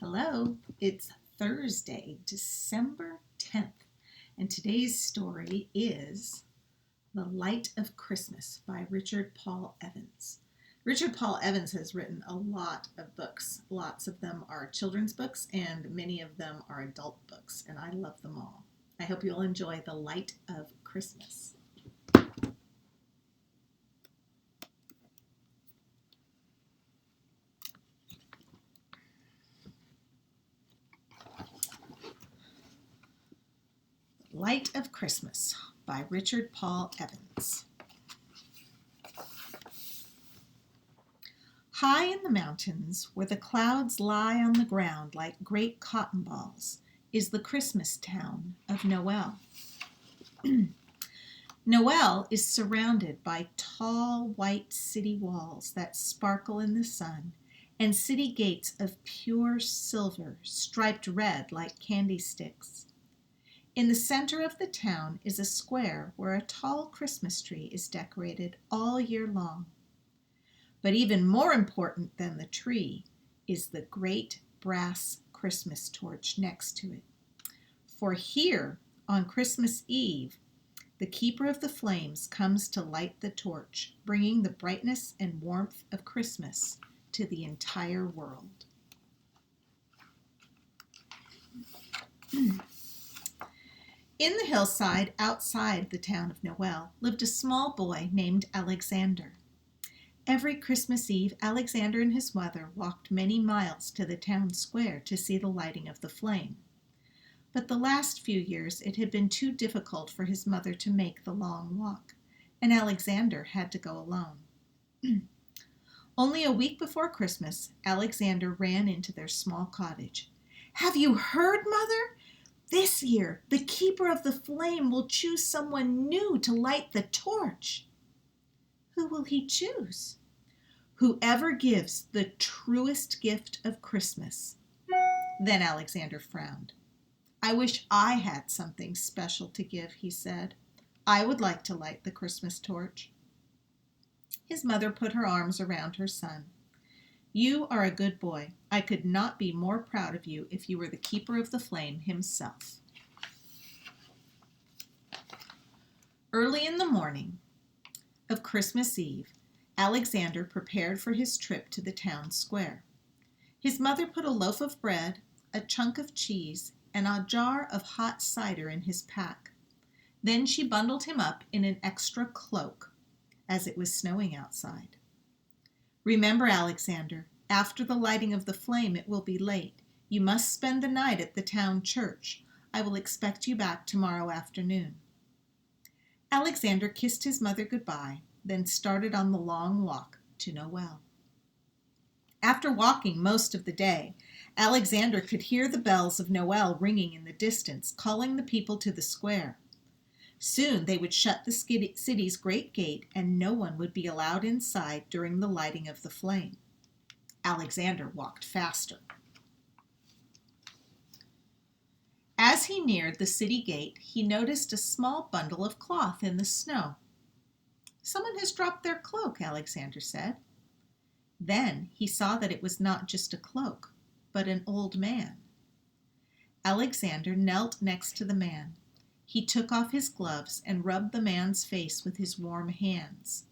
Hello, it's Thursday, December 10th, and today's story is The Light of Christmas by Richard Paul Evans. Richard Paul Evans has written a lot of books. Lots of them are children's books, and many of them are adult books, and I love them all. I hope you'll enjoy The Light of Christmas. Light of Christmas by Richard Paul Evans. High in the mountains, where the clouds lie on the ground like great cotton balls, is the Christmas town of Noel. Noel is surrounded by tall white city walls that sparkle in the sun and city gates of pure silver striped red like candy sticks. In the center of the town is a square where a tall Christmas tree is decorated all year long. But even more important than the tree is the great brass Christmas torch next to it. For here, on Christmas Eve, the keeper of the flames comes to light the torch, bringing the brightness and warmth of Christmas to the entire world. In the hillside outside the town of Noel lived a small boy named Alexander. Every Christmas Eve, Alexander and his mother walked many miles to the town square to see the lighting of the flame. But the last few years it had been too difficult for his mother to make the long walk, and Alexander had to go alone. Only a week before Christmas, Alexander ran into their small cottage. "Have you heard, Mother? This year, the keeper of the flame will choose someone new to light the torch." "Who will he choose?" "Whoever gives the truest gift of Christmas." Then Alexander frowned. "I wish I had something special to give," he said. "I would like to light the Christmas torch." His mother put her arms around her son. "You are a good boy. I could not be more proud of you if you were the keeper of the flame himself." Early in the morning of Christmas Eve, Alexander prepared for his trip to the town square. His mother put a loaf of bread, a chunk of cheese, and a jar of hot cider in his pack. Then she bundled him up in an extra cloak, as it was snowing outside. "Remember, Alexander, after the lighting of the flame it will be late. You must spend the night at the town church. I will expect you back tomorrow afternoon." Alexander kissed his mother goodbye, then started on the long walk to Noel. After walking most of the day, Alexander could hear the bells of Noel ringing in the distance, calling the people to the square. Soon they would shut the city's great gate, and no one would be allowed inside during the lighting of the flame. Alexander walked faster. As he neared the city gate, he noticed a small bundle of cloth in the snow. "Someone has dropped their cloak," Alexander said. Then he saw that it was not just a cloak, but an old man. Alexander knelt next to the man. He took off his gloves and rubbed the man's face with his warm hands.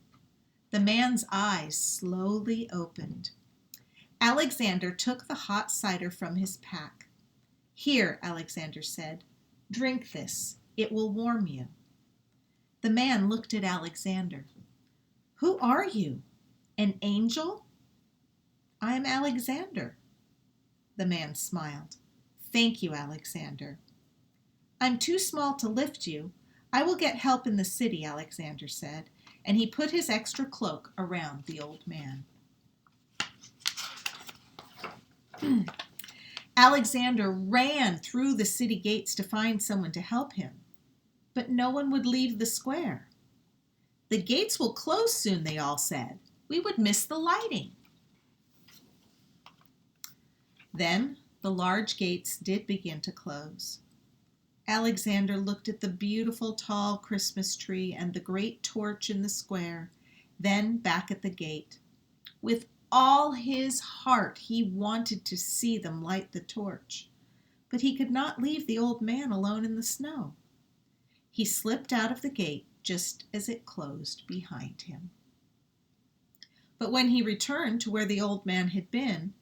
The man's eyes slowly opened. Alexander took the hot cider from his pack. "Here," Alexander said, "drink this. It will warm you." The man looked at Alexander. "Who are you? An angel?" "I am Alexander." The man smiled. "Thank you, Alexander." "I'm too small to lift you. I will get help in the city," Alexander said, and he put his extra cloak around the old man. Alexander ran through the city gates to find someone to help him, but no one would leave the square. "The gates will close soon," they all said. "We would miss the lighting." Then the large gates did begin to close. Alexander looked at the beautiful tall Christmas tree and the great torch in the square, then back at the gate. With all his heart he wanted to see them light the torch, but he could not leave the old man alone in the snow. He slipped out of the gate just as it closed behind him. But when he returned to where the old man had been,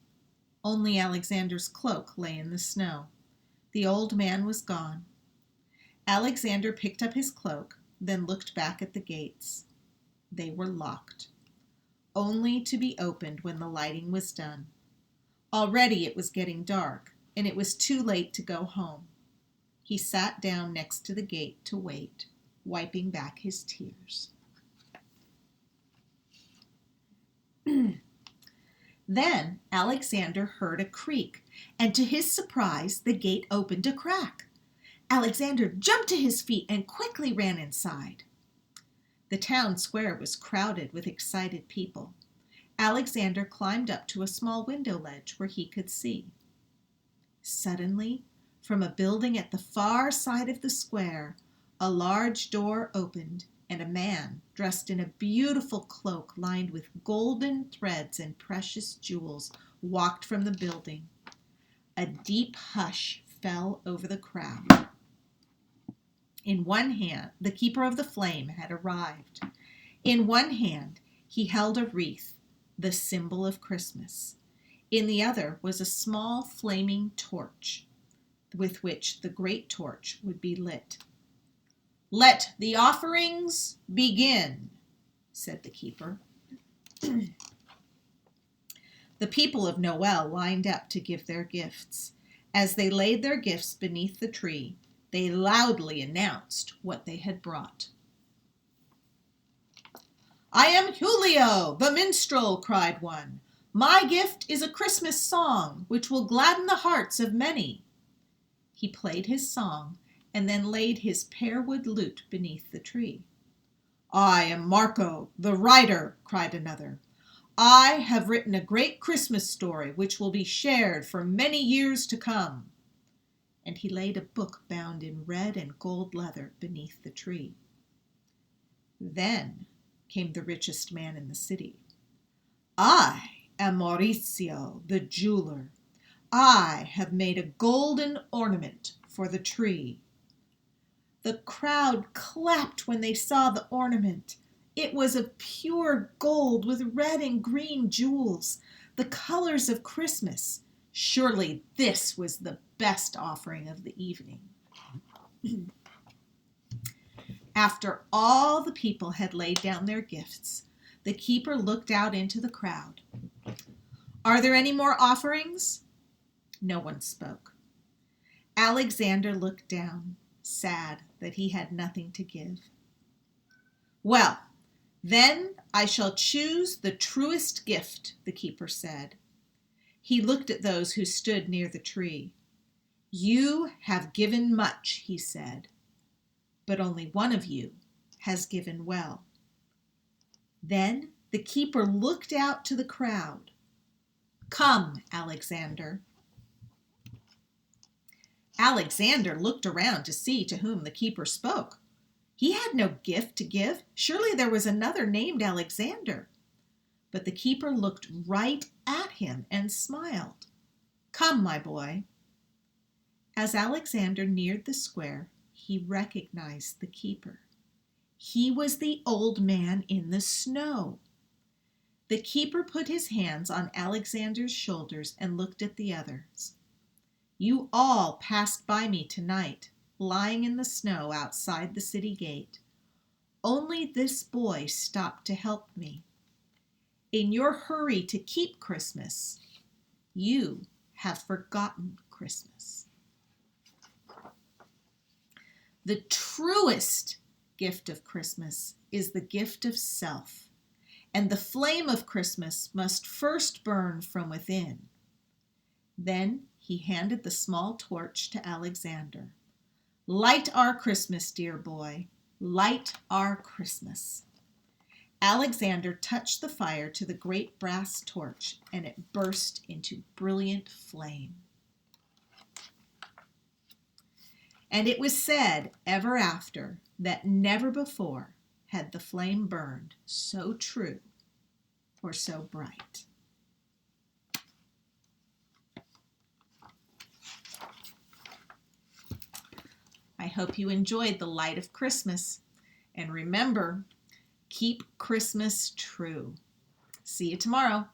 only Alexander's cloak lay in the snow. The old man was gone. Alexander picked up his cloak, then looked back at the gates. They were locked, only to be opened when the lighting was done. Already it was getting dark, and it was too late to go home. He sat down next to the gate to wait, wiping back his tears. Then Alexander heard a creak, and to his surprise, the gate opened a crack. Alexander jumped to his feet and quickly ran inside. The town square was crowded with excited people. Alexander climbed up to a small window ledge where he could see. Suddenly, from a building at the far side of the square, a large door opened, and a man, dressed in a beautiful cloak lined with golden threads and precious jewels, walked from the building. A deep hush fell over the crowd. In one hand, the keeper of the flame had arrived. In one hand, he held a wreath, the symbol of Christmas. In the other was a small flaming torch, with which the great torch would be lit. "Let the offerings begin," said the keeper. The people of Noel lined up to give their gifts. As they laid their gifts beneath the tree, they loudly announced what they had brought. "I am Julio, the minstrel," cried one. "My gift is a Christmas song, which will gladden the hearts of many." He played his song, and then laid his pearwood lute beneath the tree. "I am Marco, the writer," cried another. "I have written a great Christmas story, which will be shared for many years to come." And he laid a book bound in red and gold leather beneath the tree. Then came the richest man in the city. "I am Maurizio, the jeweler. I have made a golden ornament for the tree." The crowd clapped when they saw the ornament. It was of pure gold with red and green jewels, the colors of Christmas. Surely this was the best offering of the evening. After all the people had laid down their gifts, the keeper looked out into the crowd. "Are there any more offerings?" No one spoke. Alexander looked down, sad that he had nothing to give. "Well, then I shall choose the truest gift," the keeper said. He looked at those who stood near the tree. "You have given much," he said, "but only one of you has given well." Then the keeper looked out to the crowd. "Come, Alexander." Alexander looked around to see to whom the keeper spoke. He had no gift to give. Surely there was another named Alexander. But the keeper looked right at him and smiled. "Come, my boy." As Alexander neared the square, he recognized the keeper. He was the old man in the snow. The keeper put his hands on Alexander's shoulders and looked at the others. "You all passed by me tonight, lying in the snow outside the city gate. Only this boy stopped to help me. In your hurry to keep Christmas, you have forgotten Christmas." The truest gift of Christmas is the gift of self, and the flame of Christmas must first burn from within. Then he handed the small torch to Alexander. "Light our Christmas, dear boy. Light our Christmas." Alexander touched the fire to the great brass torch, and it burst into brilliant flame. And it was said ever after that never before had the flame burned so true or so bright. hope you enjoyed the light of Christmas. And remember, keep Christmas true. See you tomorrow.